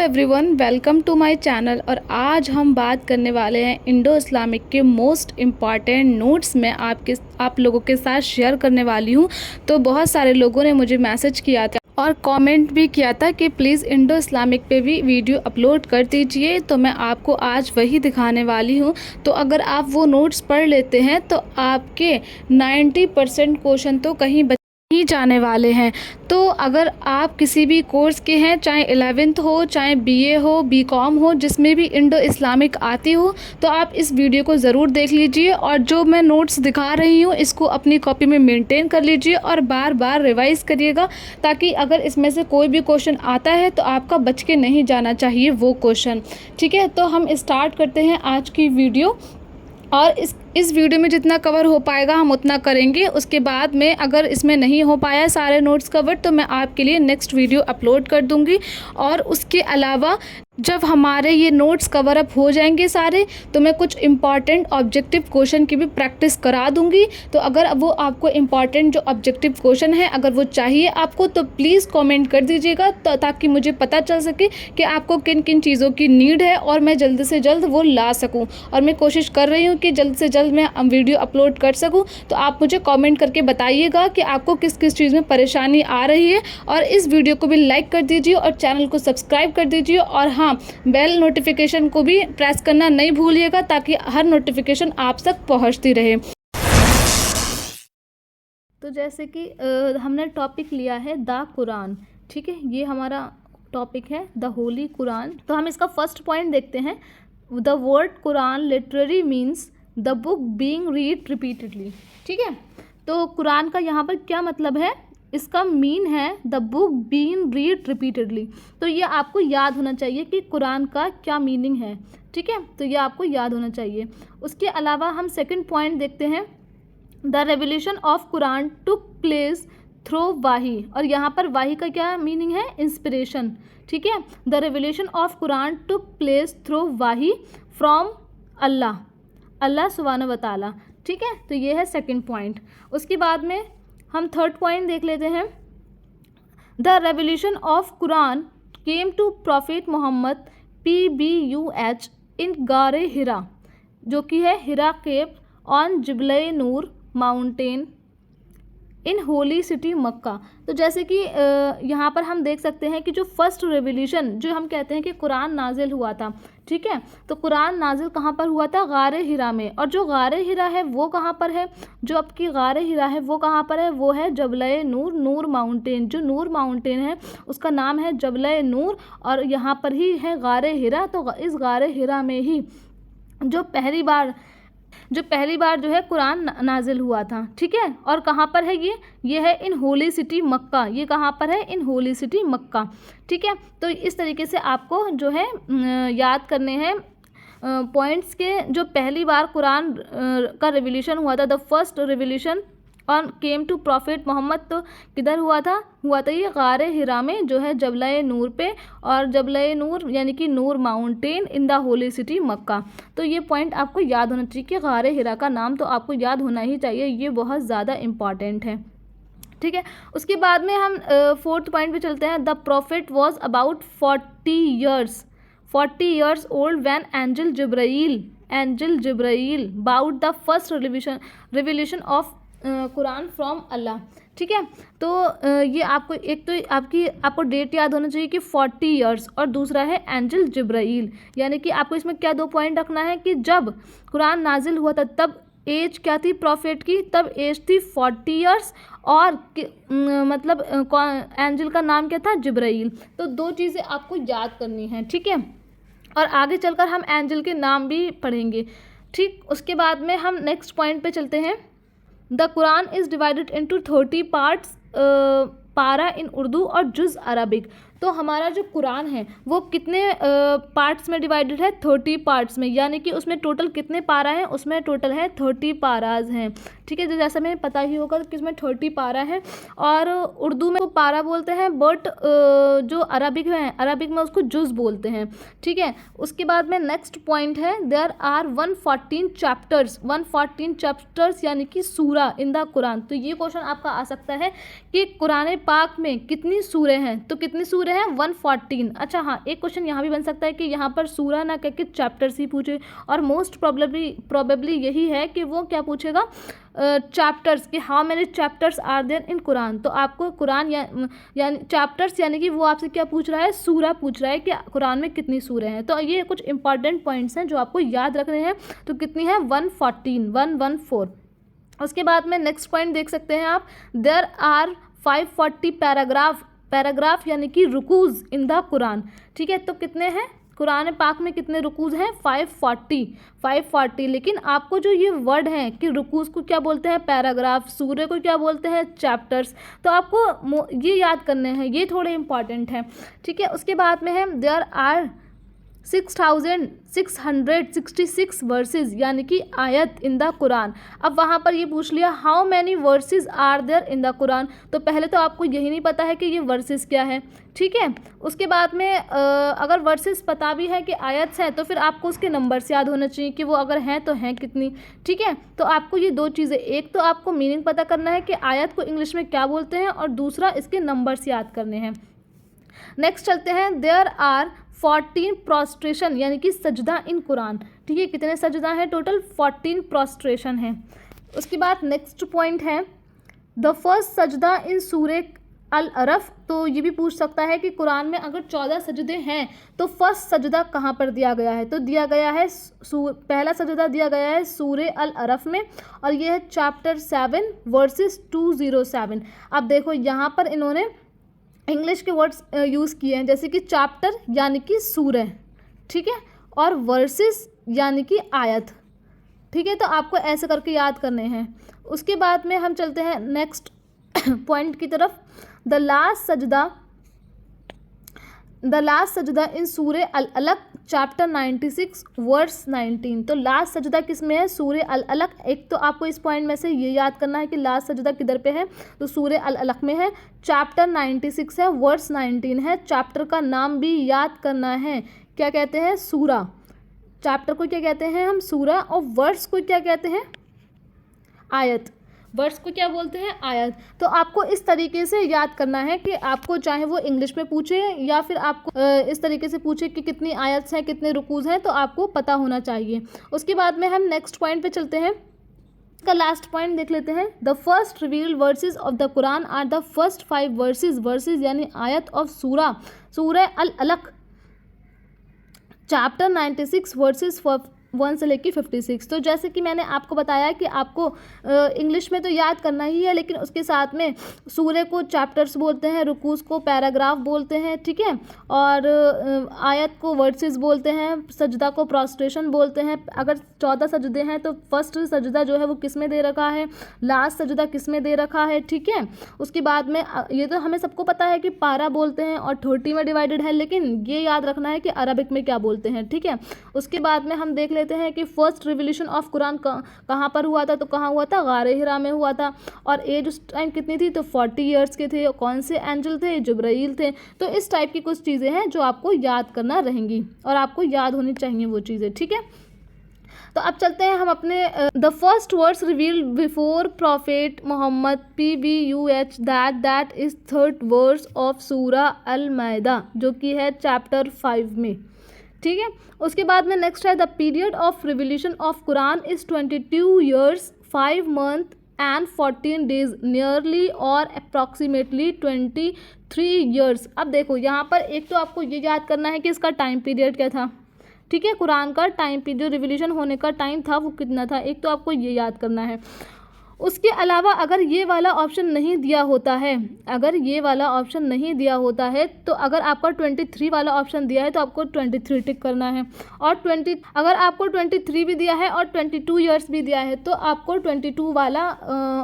Everyone, welcome to my channel. और आज हम बात करने वाले हैं इंडो इस्लामिक के मोस्ट इम्पॉर्टेंट नोट्स मैं आप लोगों के साथ शेयर करने वाली हूं। तो बहुत सारे लोगों ने मुझे मैसेज किया था और कमेंट भी किया था कि प्लीज़ इंडो इस्लामिक पे भी वीडियो अपलोड कर दीजिए, तो मैं आपको आज वही दिखाने वाली हूँ। तो अगर आप वो नोट्स पढ़ लेते हैं तो आपके 90% क्वेश्चन तो कहीं ही जाने वाले हैं। तो अगर आप किसी भी कोर्स के हैं, चाहे 11th हो, चाहे बीए हो, बीकॉम हो, जिसमें भी इंडो इस्लामिक आती हो, तो आप इस वीडियो को ज़रूर देख लीजिए। और जो मैं नोट्स दिखा रही हूँ इसको अपनी कॉपी में मेंटेन कर लीजिए और बार बार रिवाइज करिएगा, ताकि अगर इसमें से कोई भी क्वेश्चन आता है तो आपका बच के नहीं जाना चाहिए वो क्वेश्चन। ठीक है, तो हम स्टार्ट करते हैं आज की वीडियो। और इस वीडियो में जितना कवर हो पाएगा हम उतना करेंगे। उसके बाद में अगर इसमें नहीं हो पाया सारे नोट्स कवर तो मैं आपके लिए नेक्स्ट वीडियो अपलोड कर दूंगी। और उसके अलावा जब हमारे ये नोट्स कवर अप हो जाएंगे सारे, तो मैं कुछ इम्पॉर्टेंट ऑब्जेक्टिव क्वेश्चन की भी प्रैक्टिस करा दूंगी। तो अगर वो आपको इम्पॉर्टेंट जो ऑब्जेक्टिव क्वेश्चन है अगर वो चाहिए आपको, तो प्लीज़ कमेंट कर दीजिएगा, ताकि मुझे पता चल सके कि आपको किन किन चीज़ों की नीड है और मैं जल्द से जल्द वो ला सकूँ। और मैं कोशिश कर रही हूँ कि जल्द से जल्द मैं वीडियो अपलोड कर सकूँ। तो आप मुझे कमेंट करके बताइएगा कि आपको किस किस चीज़ में परेशानी आ रही है। और इस वीडियो को भी लाइक कर दीजिए और चैनल को सब्सक्राइब कर दीजिए। और हाँ, बेल नोटिफिकेशन को भी प्रेस करना नहीं भूलिएगा, ताकि हर नोटिफिकेशन आप तक पहुंचती रहे। तो जैसे कि हमने टॉपिक लिया है द कुरान। ठीक है, ये हमारा टॉपिक है द होली कुरान। तो हम इसका फर्स्ट पॉइंट देखते हैं। The word Quran literally means the book being read repeatedly. ठीक है, तो कुरान का यहाँ पर क्या मतलब है? इसका मीन है the book being read repeatedly. तो ये आपको याद होना चाहिए कि कुरान का क्या मीनिंग है। ठीक है, तो ये आपको याद होना चाहिए। उसके अलावा हम सेकंड पॉइंट देखते हैं। The revolution of Quran took place through wahi. और यहाँ पर वाही का क्या मीनिंग है? इंस्पिरेशन। ठीक है, the revolution of Quran took place through wahi from Allah सुब्हानहू व तआला। ठीक है, तो ये है सेकंड पॉइंट। उसके बाद में हम थर्ड पॉइंट देख लेते हैं। The revolution of Quran came to prophet Muhammad PBUH in Ghare Hira, जो कि है Hira cave on Jibal Noor mountain in holy city Mecca. तो जैसे कि यहाँ पर हम देख सकते हैं कि जो फर्स्ट रेवोल्यूशन, जो हम कहते हैं कि कुरान नाजिल हुआ था। ठीक है, तो कुरान नाजिल कहाँ पर हुआ था? गारे हिरा में। और जो गारे हिरा है वो कहाँ पर है? जो आपकी गारे हिरा है वो कहाँ पर है? वो है जबल नूर, नूर माउंटेन। जो नूर माउंटेन है उसका नाम है जबल नूर, और यहाँ पर ही है गारे हिरा। तो इस गारे हिरा में ही जो पहली बार जो है कुरान नाजिल हुआ था। ठीक है, और कहाँ पर है ये है इन होली सिटी मक्का। ये कहाँ पर है? इन होली सिटी मक्का। ठीक है, तो इस तरीके से आपको जो है याद करने हैं पॉइंट्स के। जो पहली बार कुरान का रिवोल्यूशन हुआ था, the first revolution on came to prophet Muhammad, तो किधर हुआ था ये गारे हिरा में, जो है जबल नूर पे। और जबल नूर यानी कि Noor mountain in the holy city Mecca. तो ये पॉइंट आपको याद होना चाहिए कि गारे हिरा का नाम तो आपको याद होना ही चाहिए, ये बहुत ज़्यादा इम्पॉर्टेंट है। ठीक है, उसके बाद में हम फोर्थ पॉइंट पे चलते हैं। The prophet was about 40 years old when angel Jibrail brought the first revolution of Quran from Allah. ठीक है, तो ये आपको एक तो आपको डेट याद होना चाहिए कि 40 years, और दूसरा है एंजल जिब्राइल। यानी कि आपको इसमें क्या दो पॉइंट रखना है कि जब कुरान नाजिल हुआ था तब एज क्या थी प्रॉफिट की? तब एज थी 40 years, और मतलब एंजल का नाम क्या था? जिब्राइल। तो दो चीज़ें आपको याद करनी है। ठीक है, और आगे चलकर हम एंजल के नाम भी पढ़ेंगे। ठीक, उसके बाद में हम नेक्स्ट पॉइंट पे चलते हैं। The Quran is divided into 30 parts, पारा इन उर्दू और जुज़ अरबिक। तो हमारा जो कुरान है वो कितने पार्ट्स में डिवाइडेड है? 30 पार्ट्स में। यानी कि उसमें टोटल कितने पारा हैं? उसमें टोटल है 30 पाराज हैं। ठीक है, जो जैसा हमें पता ही होगा कि इसमें 30 पारा है। और उर्दू में पारा बोलते हैं, बट जो अरबिक में उसको जुज़ बोलते हैं। ठीक है, उसके बाद में नेक्स्ट पॉइंट है, देयर आर 114 चैप्टर्स यानी कि सूरा इन द कुरान। तो ये क्वेश्चन आपका आ सकता है कि कुरान पाक में कितनी सूरे हैं? तो कितनी सूरे हैं 114। अच्छा हाँ, एक क्वेश्चन यहाँ भी बन सकता है कि यहाँ पर सूरा ना कह के चैप्टर्स ही पूछे, और मोस्ट प्रॉबेबली यही है कि वो क्या पूछेगा, चैप्टर्स, कि how many chapters are there in Quran. तो आपको कुरान यानी चैप्टर्स यानी कि वो आपसे क्या पूछ रहा है, सूरा पूछ रहा है कि कुरान में कितनी सूरे हैं। तो ये कुछ इंपॉर्टेंट पॉइंट्स हैं जो आपको याद रखने हैं। तो कितनी है, 114। उसके बाद में नेक्स्ट पॉइंट देख सकते हैं आप, देयर आर 540 पैराग्राफ यानी कि रुकूज इन द कुरान। ठीक है, तो कितने हैं कुरान पाक में, कितने रुकूज हैं, 540। लेकिन आपको जो ये वर्ड है कि रुकूज को क्या बोलते हैं, पैराग्राफ, सूरे को क्या बोलते हैं, चैप्टर्स, तो आपको ये याद करने हैं, ये थोड़े इंपॉर्टेंट हैं। ठीक है, उसके बाद में है देयर आर 6666 वर्सेस यानी कि आयत इन द कुरान। अब वहाँ पर ये पूछ लिया how many verses are there in the Quran, तो पहले तो आपको यही नहीं पता है कि ये वर्सेस क्या है। ठीक है, उसके बाद में अगर वर्सेस पता भी है कि आयत है तो फिर आपको उसके नंबर्स याद होना चाहिए कि वो अगर हैं तो हैं कितनी। ठीक है, तो आपको ये दो चीज़ें, एक तो आपको मीनिंग पता करना है कि आयत को इंग्लिश में क्या बोलते हैं, और दूसरा इसके नंबर्स याद करने हैं। नेक्स्ट चलते हैं, देयर आर 14 प्रोस्ट्रेशन यानी कि सजदा इन कुरान। ठीक है, कितने सजदा हैं, टोटल 14 प्रोस्ट्रेशन हैं। उसके बाद नेक्स्ट पॉइंट है द फर्स्ट सजदा इन सूरे अल अरफ। तो ये भी पूछ सकता है कि कुरान में अगर 14 सजदे हैं तो फर्स्ट सजदा कहाँ पर दिया गया है, तो दिया गया है पहला सजदा दिया गया है सूरे अल अरफ में, और ये है चैप्टर 7 वर्सेस 207। अब देखो यहाँ पर इन्होंने इंग्लिश के वर्ड्स यूज़ किए हैं, जैसे कि चैप्टर यानी कि सूरह, ठीक है, और वर्सेस यानी कि आयत। ठीक है, तो आपको ऐसे करके याद करने हैं। उसके बाद में हम चलते हैं नेक्स्ट पॉइंट की तरफ, द लास्ट सजदा इन सूरे अल अलक चैप्टर 96 वर्स 19। तो लास्ट सजदा किस में है, सूरे अल अलक। एक तो आपको इस पॉइंट में से ये याद करना है कि लास्ट सजदा किधर पे है, तो सूरे अल अलक में है, चैप्टर 96 है, वर्स 19 है। चैप्टर का नाम भी याद करना है, क्या कहते हैं, सूरा। चैप्टर को क्या कहते हैं हम, सूरा, और वर्स को क्या कहते हैं, आयत। वर्ड्स को क्या बोलते हैं, आयत। तो आपको इस तरीके से याद करना है कि आपको चाहे वो इंग्लिश में पूछे या फिर आपको इस तरीके से पूछे कि कितनी आयत हैं, कितने रुकूज हैं, तो आपको पता होना चाहिए। उसके बाद में हम नेक्स्ट पॉइंट पे चलते हैं, का लास्ट पॉइंट देख लेते हैं। The first revealed verses of the Quran are the first 5 verses यानी आयत ऑफ सूरह अल अलक चैप्टर 96 वर्सेस 1 से लेकर 56। तो जैसे कि मैंने आपको बताया कि आपको इंग्लिश में तो याद करना ही है, लेकिन उसके साथ में सूरे को चैप्टर्स बोलते हैं, रुकूस को पैराग्राफ बोलते हैं, ठीक है, और आयत को वर्सेस बोलते हैं, सजदा को प्रोस्ट्रेशन बोलते हैं। अगर 14 सजदे हैं तो फर्स्ट सजदा जो है वो किस में दे रखा है, लास्ट सजदा किस में दे रखा है, ठीक है। उसके बाद में ये तो हमें सबको पता है कि पारा बोलते हैं और 30 में डिवाइडेड है, लेकिन ये याद रखना है कि अरबिक में क्या बोलते हैं, ठीक है। उसके बाद में हम देख लेते हैं कि फर्स्ट रिवोल्यूशन ऑफ कुरान कहाँ पर हुआ था, तो कहाँ हुआ था, गारे हिरा में हुआ था, और एज उस टाइम कितनी थी, तो 40 ईयर्स के थे। कौन से एंजल थे, जिब्राइल थे। तो इस टाइप की कुछ चीज़ें हैं जो आपको याद करना रहेंगी और आपको याद होनी चाहिए वो चीज़ें, ठीक है। तो अब चलते हैं हम अपने the first words revealed before prophet Muhammad PVUH that is third verse of सूरा अल माइदा, जो कि है चैप्टर 5 में, ठीक है। उसके बाद में नेक्स्ट है the period of revolution of Quran is 22 years 5 month and 14 days nearly और अप्रॉक्सीमेटली 23 ईयर्स। अब देखो यहाँ पर एक तो आपको ये याद करना है कि इसका टाइम पीरियड क्या था, ठीक है, कुरान का टाइम पीरियड, जो रिवोल्यूशन होने का टाइम था वो कितना था, एक तो आपको ये याद करना है। उसके अलावा अगर ये वाला ऑप्शन नहीं दिया होता है, अगर ये वाला ऑप्शन नहीं दिया होता है, तो अगर आपका 23 वाला ऑप्शन दिया है तो आपको 23 टिक करना है, और अगर आपको 23 भी दिया है और 22 ईयर्स भी दिया है तो आपको 22 वाला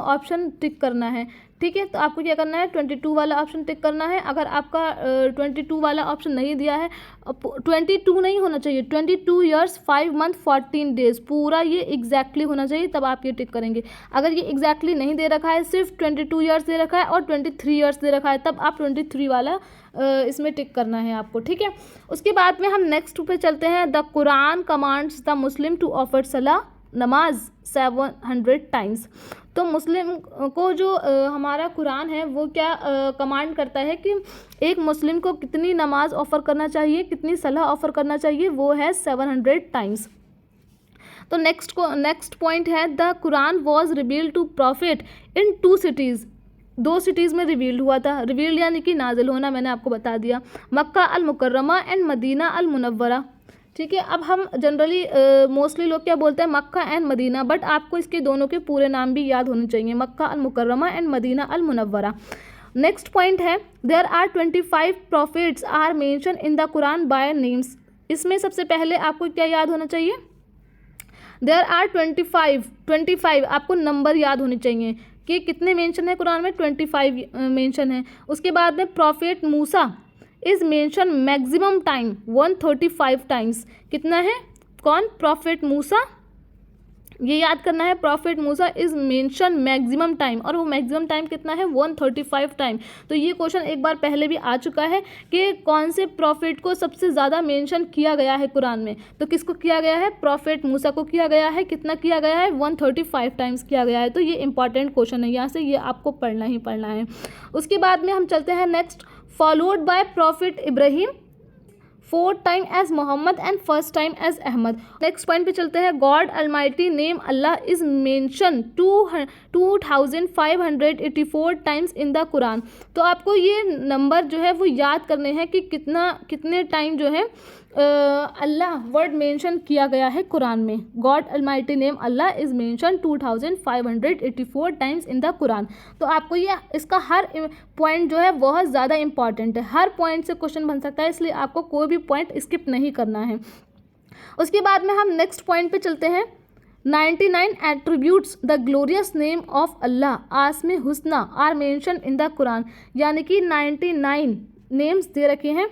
ऑप्शन टिक करना है, ठीक है। तो आपको क्या करना है, 22 वाला ऑप्शन टिक करना है। अगर आपका 22 वाला ऑप्शन नहीं दिया है, 22 नहीं होना चाहिए, 22 ईयर्स 5 मंथ 14 डेज, पूरा ये एग्जैक्टली होना चाहिए, तब आप ये टिक करेंगे। अगर ये एग्जैक्टली नहीं दे रखा है, सिर्फ 22 ईयर्स दे रखा है और 23 ईयर्स दे रखा है, तब आप 23 वाला इसमें टिक करना है आपको, ठीक है। उसके बाद में हम नेक्स्ट पे चलते हैं, the Quran commands the Muslim to offer सलाह नमाज 700 टाइम्स। तो मुस्लिम को जो हमारा कुरान है वो क्या कमांड करता है कि एक मुस्लिम को कितनी नमाज ऑफ़र करना चाहिए, कितनी सलाह ऑफ़र करना चाहिए, वो है 700 टाइम्स। तो नेक्स्ट पॉइंट है the Quran was revealed to prophet in 2 cities. 2 cities में रिवील्ड हुआ था। रिवील्ड यानी कि नाजिल होना मैंने आपको बता दिया, मक्का al Mukarramah and Madinah al Munawwarah. ठीक है, अब हम जनरली मोस्टली लोग क्या बोलते हैं, मक्का एंड मदीना, बट आपको इसके दोनों के पूरे नाम भी याद होने चाहिए, Makkah al Mukarramah and Madinah al Munawwarah. Next point है there are 25 prophets are mention in the Quran by names. इसमें सबसे पहले आपको क्या याद होना चाहिए, देयर आर 25 आपको नंबर याद होने चाहिए कि कितने मेंशन है कुरान में, 25 मेंशन है। उसके बाद में profit Musa is mention maximum time 135 times. कितना है, कौन, प्रॉफिट मूसा, ये याद करना है, profit Musa is mention maximum time, और वो मैक्सिमम टाइम कितना है, 135 टाइम। तो ये क्वेश्चन एक बार पहले भी आ चुका है कि कौन से प्रॉफिट को सबसे ज़्यादा मेंशन किया गया है कुरान में, तो किसको किया गया है, प्रॉफिट मूसा को किया गया है। कितना किया गया है, 135 टाइम्स किया गया है। तो ये इंपॉर्टेंट क्वेश्चन है, यहाँ से ये आपको पढ़ना ही पढ़ना है। उसके बाद में हम चलते हैं next, followed by prophet Ibrahim 4 time as Muhammad and 1st time as Ahmad. Next point पे चलते हैं, God almighty name Allah is mention 2584 times in the Quran. तो आपको ये नंबर जो है वो याद करने हैं कि कितने टाइम जो है अल्लाह वर्ड मेंशन किया गया है कुरान में। God almighty name Allah is mention 2584 times in the Quran. तो आपको ये इसका हर पॉइंट जो है बहुत ज़्यादा इंपॉर्टेंट है, हर पॉइंट से क्वेश्चन बन सकता है, इसलिए आपको कोई भी पॉइंट स्किप नहीं करना है। उसके बाद में हम नेक्स्ट पॉइंट पे चलते हैं, 99 attributes the glorious name of Allah Asma Husna are mention in the Quran. यानी कि 99 नेम्स दे रखे हैं,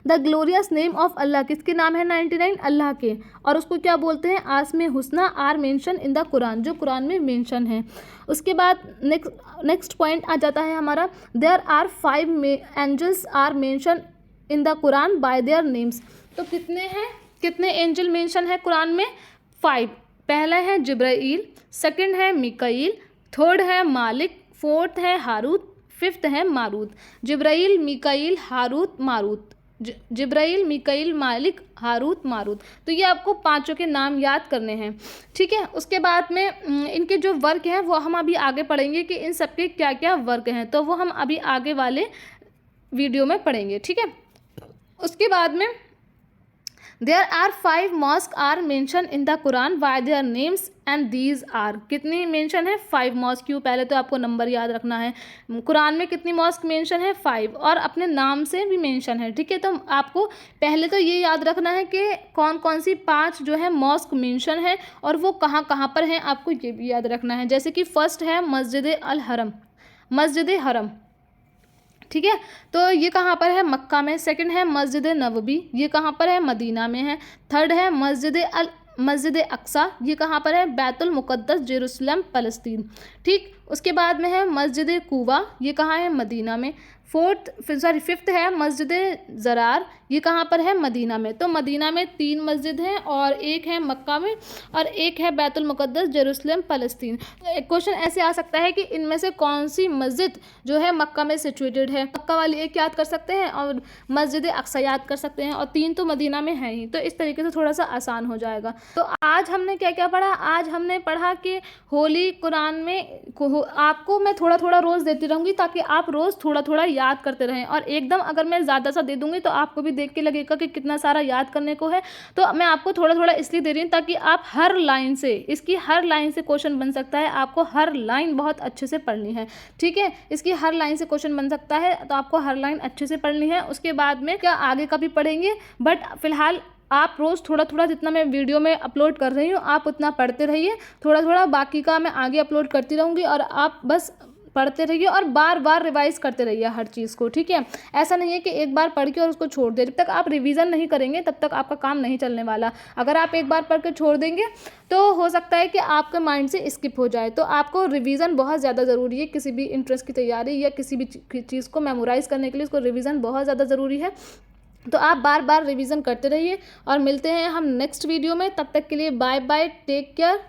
the glorious name of Allah, किसके नाम है 99, अल्लाह के, और उसको क्या बोलते हैं, Asma Husna are mention in the Quran, जो कुरान में मेंशन है। उसके बाद नेक्स्ट पॉइंट आ जाता है हमारा, there are 5 angels are mention in the Quran by their names. तो कितने एंजल मेंशन है कुरान में, 5। पहला है जिब्राइल, सेकंड है मिकाईल, थर्ड है मालिक, 4th है हारूत, 5th है मारूत। जिब्राइल, मिकाईल, हारूत, मारूत, जिब्राइल, मिकाईल, मालिक, हारूत, मारूत। तो ये आपको 5 के नाम याद करने हैं। ठीक है, उसके बाद में इनके जो वर्क हैं वो हम अभी आगे पढ़ेंगे कि इन सब के क्या क्या वर्क हैं, तो वो हम अभी आगे वाले वीडियो में पढ़ेंगे। ठीक है, उसके बाद में there are 5 mosque are mention in the Quran by their names and these are. कितनी मेंशन है, 5 मॉस्क। क्यों, पहले तो आपको नंबर याद रखना है, कुरान में कितनी मॉस्क मेंशन है, 5, और अपने नाम से भी मेंशन है। ठीक है, तो आपको पहले तो ये याद रखना है कि कौन कौन सी 5 जो है मॉस्क मेंशन है और वो कहाँ कहाँ पर हैं, आपको ये भी याद रखना है। जैसे कि फर्स्ट है मस्जिद अल हरम, मस्जिद हरम, ठीक है, तो ये कहाँ पर है, मक्का में। सेकंड है मस्जिद नबवी, ये कहाँ पर है, मदीना में है। थर्ड है मस्जिद अक्सा, ये कहाँ पर है, बैतुल मुक़द्दस, जेरूसलम, फ़लस्तीन। ठीक, उसके बाद में है मस्जिद कूबा, ये कहाँ है, मदीना में। 5th है मस्जिद ज़रार, ये कहाँ पर है, मदीना में। तो मदीना में 3 मस्जिद हैं और एक है मक्का में और एक है बैतुल मुक़द्दस, जेरूसलम, फ़लस्तीन। एक क्वेश्चन ऐसे आ सकता है कि इनमें से कौन सी मस्जिद जो है मक्का में सिचुएटेड है। मक्का वाली एक याद कर सकते हैं और मस्जिद अक्सा याद कर सकते हैं, और 3 तो मदीना में है ही। तो इस तरीके से थोड़ा सा आसान हो जाएगा। तो आज हमने क्या क्या पढ़ा, आज हमने पढ़ा कि होली कुरान में आपको मैं थोड़ा थोड़ा रोज़ देती रहूँगी ताकि आप रोज़ थोड़ा थोड़ा याद करते रहें, और एकदम अगर मैं ज़्यादा सा दे दूँगी तो आपको भी देख के लगेगा कि कितना सारा याद करने को है। तो मैं आपको थोड़ा थोड़ा इसलिए दे रही हूँ ताकि आप हर लाइन से, इसकी हर लाइन से क्वेश्चन बन सकता है, आपको हर लाइन बहुत अच्छे से पढ़नी है। ठीक है, इसकी हर लाइन से क्वेश्चन बन सकता है, तो आपको हर लाइन अच्छे से पढ़नी है। उसके बाद में क्या आगे का भी पढ़ेंगे, बट फिलहाल आप रोज़ थोड़ा थोड़ा, जितना मैं वीडियो में अपलोड कर रही हूँ आप उतना पढ़ते रहिए, थोड़ा थोड़ा, बाकी का मैं आगे अपलोड करती रहूँगी, और आप बस पढ़ते रहिए और बार बार रिवाइज़ करते रहिए हर चीज़ को। ठीक है, ऐसा नहीं है कि एक बार पढ़ के और उसको छोड़ दें। जब तक आप रिवीजन नहीं करेंगे तब तक आपका काम नहीं चलने वाला। अगर आप एक बार पढ़ के छोड़ देंगे तो हो सकता है कि आपके माइंड से स्किप हो जाए। तो आपको रिवीजन बहुत ज़्यादा ज़रूरी है, किसी भी इंट्रेंस की तैयारी या किसी भी चीज़ को मेमोराइज़ करने के लिए उसको रिवीजन बहुत ज़्यादा ज़रूरी है। तो आप बार बार रिवीजन करते रहिए, और मिलते हैं हम नेक्स्ट वीडियो में। तब तक के लिए बाय बाय, टेक केयर।